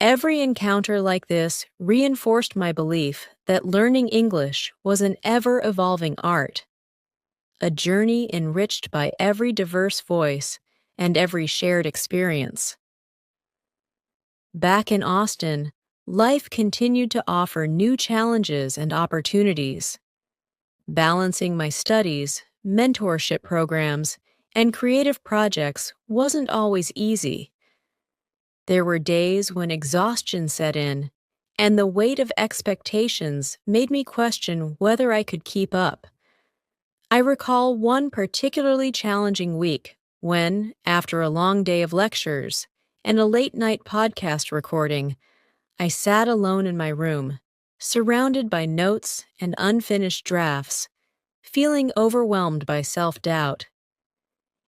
Every encounter like this reinforced my belief that learning English was an ever-evolving art, a journey enriched by every diverse voice and every shared experience. Back in Austin, life continued to offer new challenges and opportunities. Balancing my studies, mentorship programs, and creative projects wasn't always easy. There were days when exhaustion set in, and the weight of expectations made me question whether I could keep up. I recall one particularly challenging week when, after a long day of lectures and a late-night podcast recording, I sat alone in my room, surrounded by notes and unfinished drafts, feeling overwhelmed by self-doubt.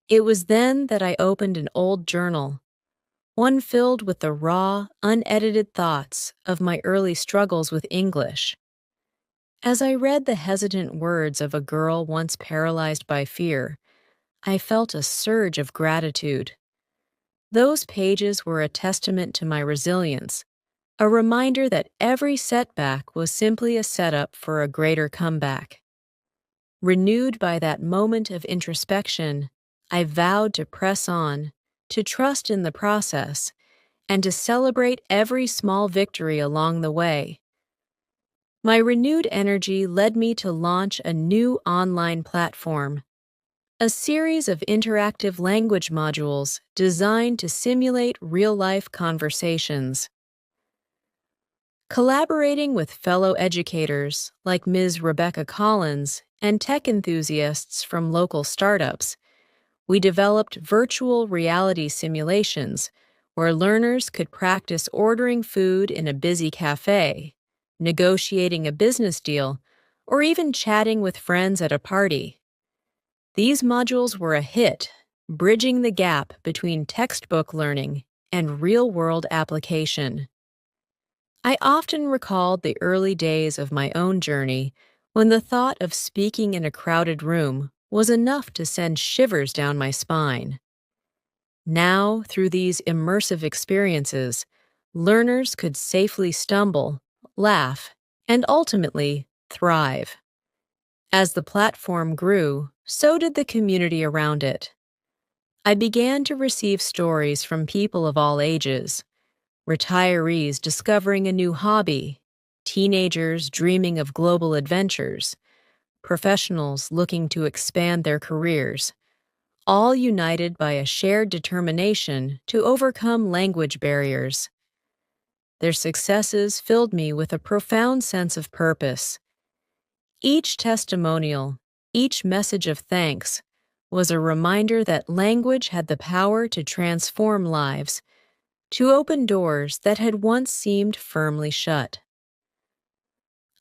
It was then that I opened an old journal, one filled with the raw, unedited thoughts of my early struggles with English. As I read the hesitant words of a girl once paralyzed by fear, I felt a surge of gratitude. Those pages were a testament to my resilience, a reminder that every setback was simply a setup for a greater comeback. Renewed by that moment of introspection, I vowed to press on, to trust in the process, and to celebrate every small victory along the way. My renewed energy led me to launch a new online platform, a series of interactive language modules designed to simulate real-life conversations. Collaborating with fellow educators like Ms. Rebecca Collins and tech enthusiasts from local startups, we developed virtual reality simulations where learners could practice ordering food in a busy cafe, negotiating a business deal, or even chatting with friends at a party. These modules were a hit, bridging the gap between textbook learning and real-world application. I often recalled the early days of my own journey when the thought of speaking in a crowded room was enough to send shivers down my spine. Now, through these immersive experiences, learners could safely stumble, laugh, and ultimately thrive. As the platform grew, so did the community around it. I began to receive stories from people of all ages: retirees discovering a new hobby, teenagers dreaming of global adventures, professionals looking to expand their careers, all united by a shared determination to overcome language barriers. Their successes filled me with a profound sense of purpose. Each testimonial, each message of thanks, was a reminder that language had the power to transform lives, to open doors that had once seemed firmly shut.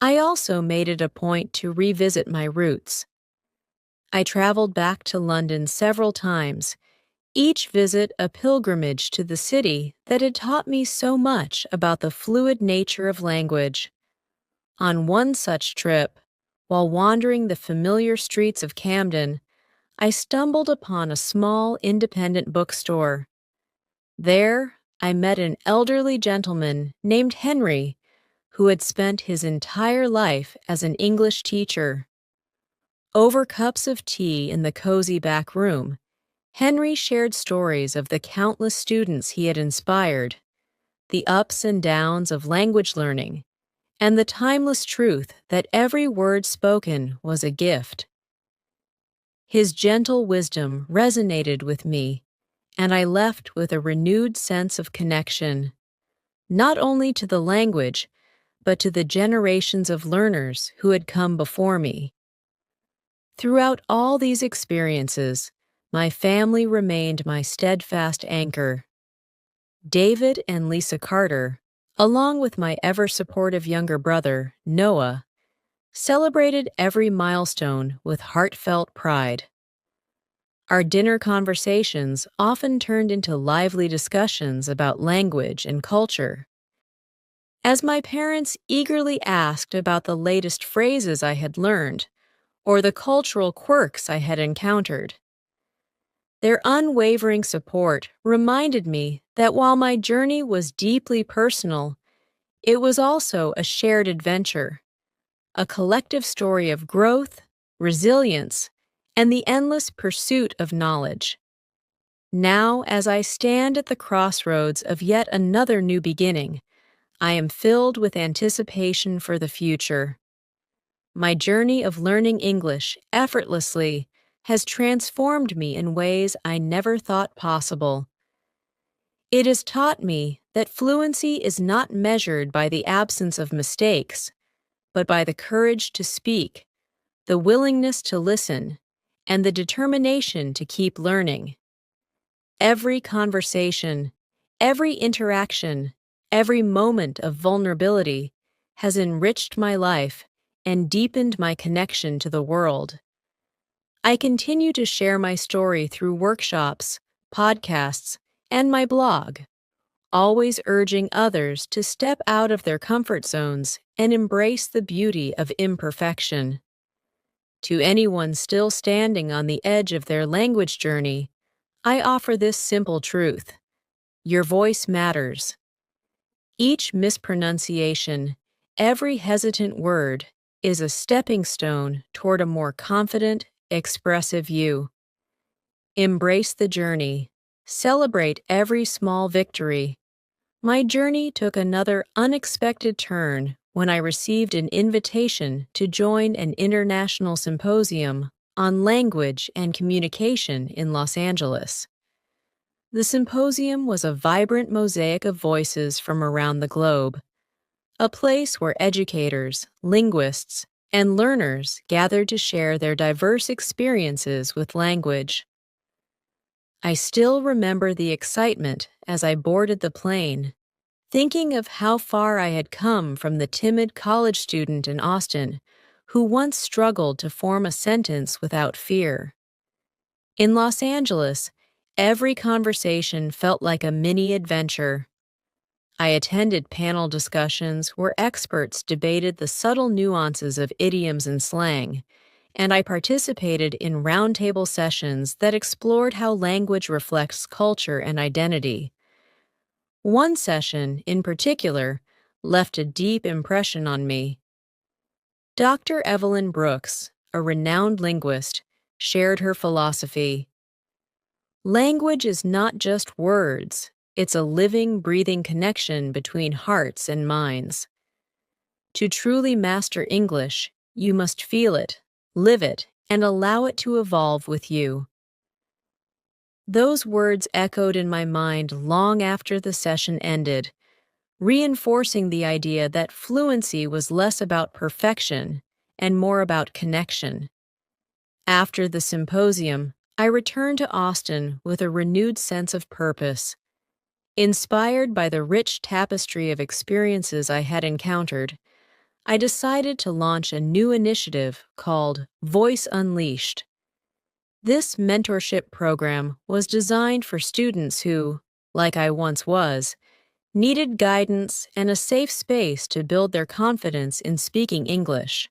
I also made it a point to revisit my roots. I traveled back to London several times, each visit a pilgrimage to the city that had taught me so much about the fluid nature of language. On one such trip, while wandering the familiar streets of Camden, I stumbled upon a small independent bookstore. There, I met an elderly gentleman named Henry, who had spent his entire life as an English teacher. Over cups of tea in the cozy back room, Henry shared stories of the countless students he had inspired, the ups and downs of language learning, and the timeless truth that every word spoken was a gift. His gentle wisdom resonated with me, and I left with a renewed sense of connection, not only to the language, but to the generations of learners who had come before me. Throughout all these experiences, my family remained my steadfast anchor. David and Lisa Carter, along with my ever-supportive younger brother, Noah, celebrated every milestone with heartfelt pride. Our dinner conversations often turned into lively discussions about language and culture. As my parents eagerly asked about the latest phrases I had learned, or the cultural quirks I had encountered, their unwavering support reminded me that while my journey was deeply personal, it was also a shared adventure, a collective story of growth, resilience, and the endless pursuit of knowledge. Now, as I stand at the crossroads of yet another new beginning, I am filled with anticipation for the future. My journey of learning English effortlessly has transformed me in ways I never thought possible. It has taught me that fluency is not measured by the absence of mistakes, but by the courage to speak, the willingness to listen, and the determination to keep learning. Every conversation, every interaction, every moment of vulnerability has enriched my life and deepened my connection to the world. I continue to share my story through workshops, podcasts, and my blog, always urging others to step out of their comfort zones and embrace the beauty of imperfection. To anyone still standing on the edge of their language journey, I offer this simple truth: your voice matters. Each mispronunciation, every hesitant word, is a stepping stone toward a more confident, expressive you. Embrace the journey. Celebrate every small victory. My journey took another unexpected turn when I received an invitation to join an international symposium on language and communication in Los Angeles. The symposium was a vibrant mosaic of voices from around the globe, a place where educators, linguists, and learners gathered to share their diverse experiences with language. I still remember the excitement as I boarded the plane, thinking of how far I had come from the timid college student in Austin who once struggled to form a sentence without fear. In Los Angeles, every conversation felt like a mini adventure. I attended panel discussions where experts debated the subtle nuances of idioms and slang, and I participated in roundtable sessions that explored how language reflects culture and identity. One session, in particular, left a deep impression on me. Dr. Evelyn Brooks, a renowned linguist, shared her philosophy. Language is not just words, it's a living, breathing connection between hearts and minds. To truly master English, you must feel it, live it, and allow it to evolve with you. Those words echoed in my mind long after the session ended, reinforcing the idea that fluency was less about perfection and more about connection. After the symposium, I returned to Austin with a renewed sense of purpose. Inspired by the rich tapestry of experiences I had encountered, I decided to launch a new initiative called Voice Unleashed. This mentorship program was designed for students who, like I once was, needed guidance and a safe space to build their confidence in speaking English.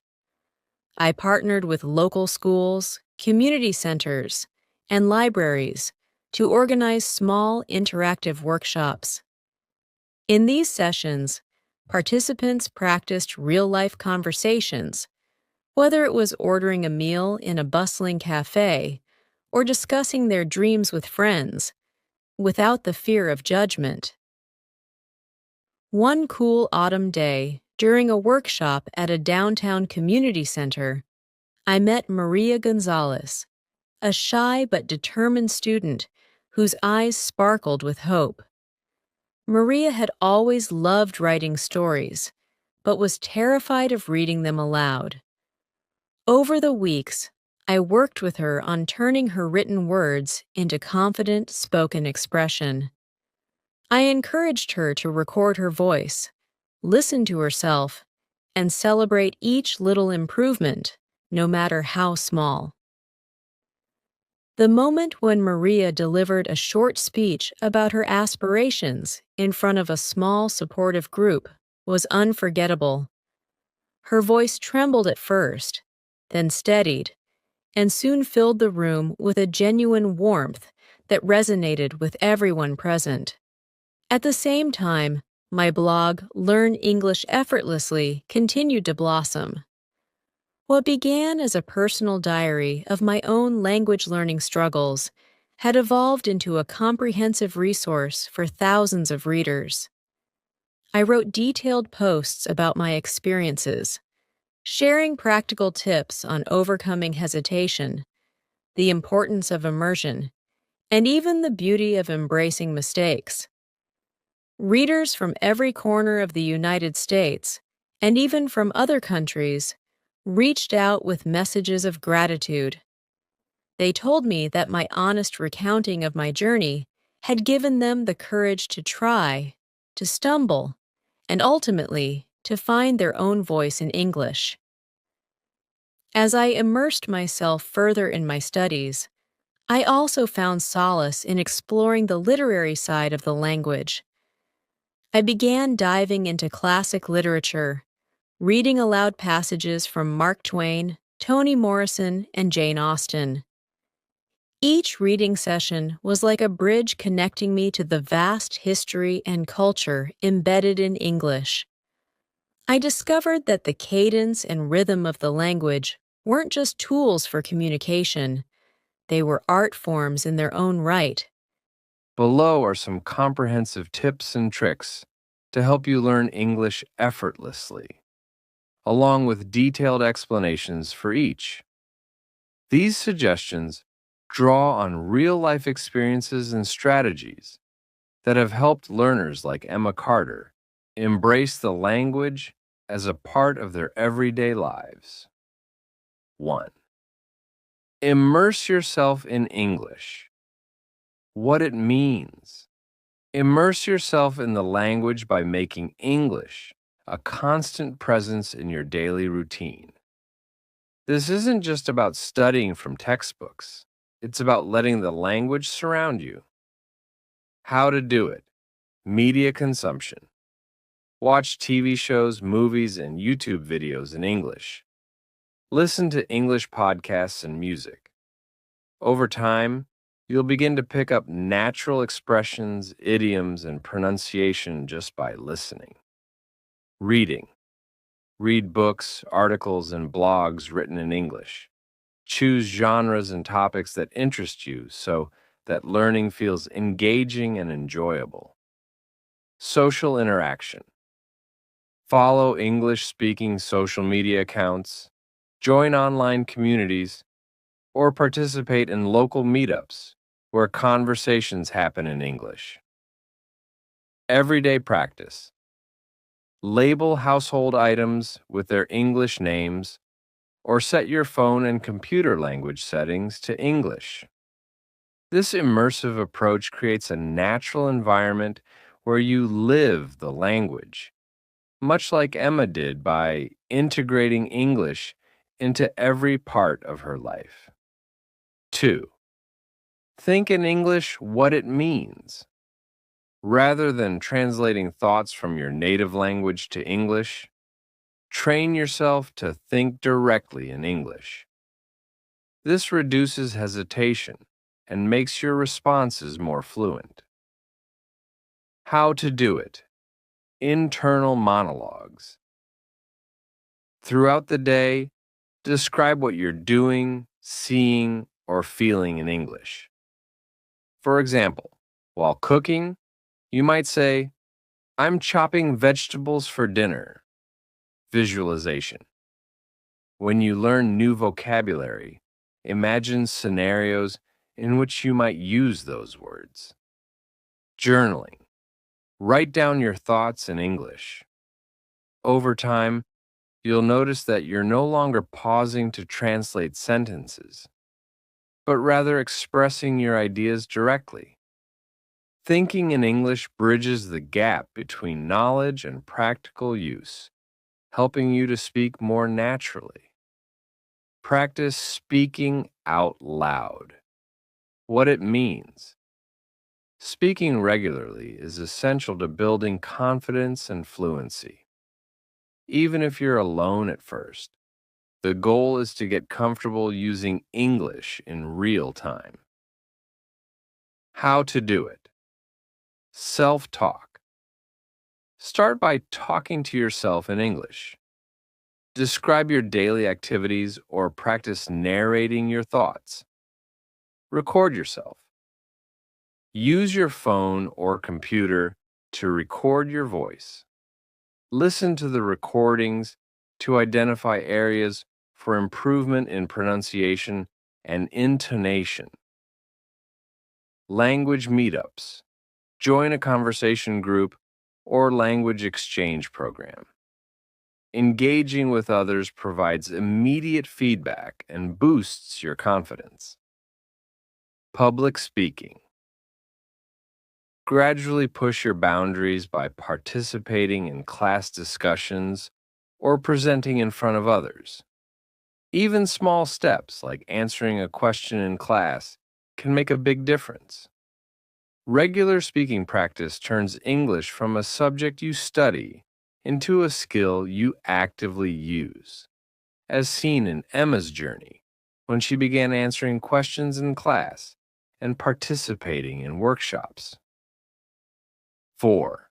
I partnered with local schools, community centers, and libraries to organize small interactive workshops. In these sessions, participants practiced real-life conversations, whether it was ordering a meal in a bustling cafe or discussing their dreams with friends, without the fear of judgment. One cool autumn day, during a workshop at a downtown community center, I met Maria Gonzalez, a shy but determined student whose eyes sparkled with hope. Maria had always loved writing stories, but was terrified of reading them aloud. Over the weeks, I worked with her on turning her written words into confident spoken expression. I encouraged her to record her voice, listen to herself, and celebrate each little improvement, no matter how small. The moment when Maria delivered a short speech about her aspirations in front of a small supportive group was unforgettable. Her voice trembled at first, then steadied, and soon filled the room with a genuine warmth that resonated with everyone present. At the same time, my blog, Learn English Effortlessly, continued to blossom. What began as a personal diary of my own language learning struggles had evolved into a comprehensive resource for thousands of readers. I wrote detailed posts about my experiences, sharing practical tips on overcoming hesitation, the importance of immersion, and even the beauty of embracing mistakes. Readers from every corner of the United States, and even from other countries, reached out with messages of gratitude. They told me that my honest recounting of my journey had given them the courage to try, to stumble, and ultimately to find their own voice in English. As I immersed myself further in my studies, I also found solace in exploring the literary side of the language. I began diving into classic literature, reading aloud passages from Mark Twain, Toni Morrison, and Jane Austen. Each reading session was like a bridge connecting me to the vast history and culture embedded in English. I discovered that the cadence and rhythm of the language weren't just tools for communication, they were art forms in their own right. Below are some comprehensive tips and tricks to help you learn English effortlessly, along with detailed explanations for each. These suggestions draw on real-life experiences and strategies that have helped learners like Emma Carter embrace the language as a part of their everyday lives. 1. Immerse yourself in English. What it means. Immerse yourself in the language by making English a constant presence in your daily routine. This isn't just about studying from textbooks. It's about letting the language surround you. How to do it. Media consumption. Watch TV shows, movies, and YouTube videos in English. Listen to English podcasts and music. Over time, You'll begin to pick up natural expressions, idioms, and pronunciation just by listening. Reading. Read books, articles, and blogs written in English. Choose genres and topics that interest you so that learning feels engaging and enjoyable. Social interaction. Follow English speaking social media accounts, join online communities, or participate in local meetups where conversations happen in English. Everyday practice. Label household items with their English names or set your phone and computer language settings to English. This immersive approach creates a natural environment where you live the language, much like Emma did by integrating English into every part of her life. 2. Think in English what it means. Rather than translating thoughts from your native language to English, train yourself to think directly in English. This reduces hesitation and makes your responses more fluent. How to do it. Internal monologues. Throughout the day, describe what you're doing, seeing, or feeling in English. For example, while cooking, you might say, "I'm chopping vegetables for dinner." Visualization. When you learn new vocabulary, imagine scenarios in which you might use those words. Journaling. Write down your thoughts in English. Over time, you'll notice that you're no longer pausing to translate sentences, but rather expressing your ideas directly. Thinking in English bridges the gap between knowledge and practical use, helping you to speak more naturally. Practice speaking out loud. What it means. Speaking regularly is essential to building confidence and fluency. Even if you're alone at first, the goal is to get comfortable using English in real time. How to do it. Self-talk. Start by talking to yourself in English. Describe your daily activities or practice narrating your thoughts. Record yourself. Use your phone or computer to record your voice. Listen to the recordings to identify areas for improvement in pronunciation and intonation. Language meetups. Join a conversation group or language exchange program. Engaging with others provides immediate feedback and boosts your confidence. Public speaking. Gradually push your boundaries by participating in class discussions or presenting in front of others. Even small steps like answering a question in class can make a big difference. Regular speaking practice turns English from a subject you study into a skill you actively use, as seen in Emma's journey when she began answering questions in class and participating in workshops. 4.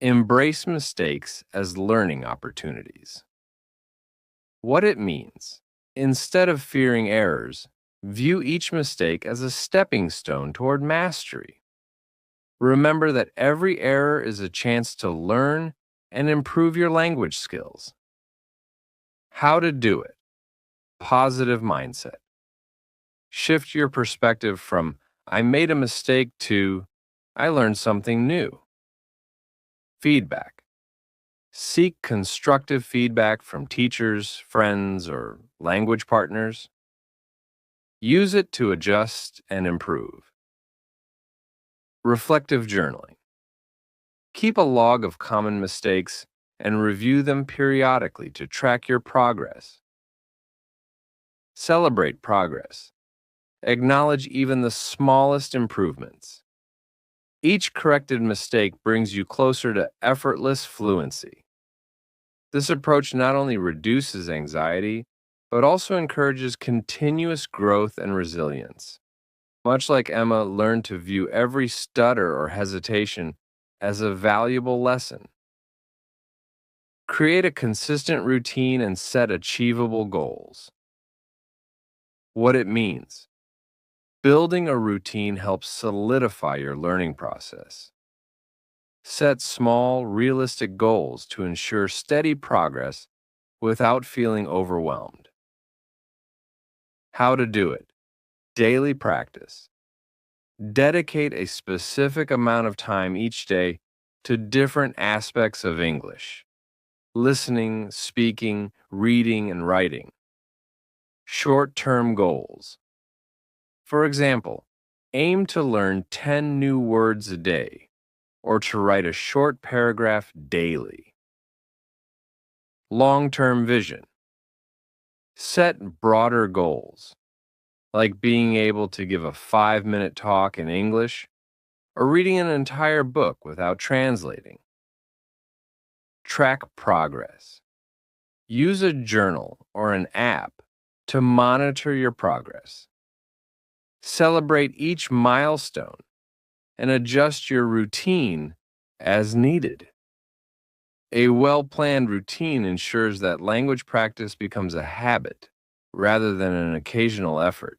Embrace mistakes as learning opportunities. What it means. Instead of fearing errors, view each mistake as a stepping stone toward mastery. Remember that every error is a chance to learn and improve your language skills. How to do it. Positive mindset. Shift your perspective from "I made a mistake" to "I learned something new." Feedback. Seek constructive feedback from teachers, friends, or language partners. Use it to adjust and improve. Reflective journaling. Keep a log of common mistakes and review them periodically to track your progress. Celebrate progress. Acknowledge even the smallest improvements. Each corrected mistake brings you closer to effortless fluency. This approach not only reduces anxiety, but also encourages continuous growth and resilience. Much like Emma, learn to view every stutter or hesitation as a valuable lesson. Create a consistent routine and set achievable goals. What it means. Building a routine helps solidify your learning process. Set small, realistic goals to ensure steady progress without feeling overwhelmed. How to do it. Daily practice. Dedicate a specific amount of time each day to different aspects of English: listening, speaking, reading, and writing. Short-term goals. For example, aim to learn 10 new words a day or to write a short paragraph daily. Long-term vision. Set broader goals, like being able to give a 5-minute talk in English or reading an entire book without translating. Track progress. Use a journal or an app to monitor your progress. Celebrate each milestone and adjust your routine as needed. A well-planned routine ensures that language practice becomes a habit rather than an occasional effort.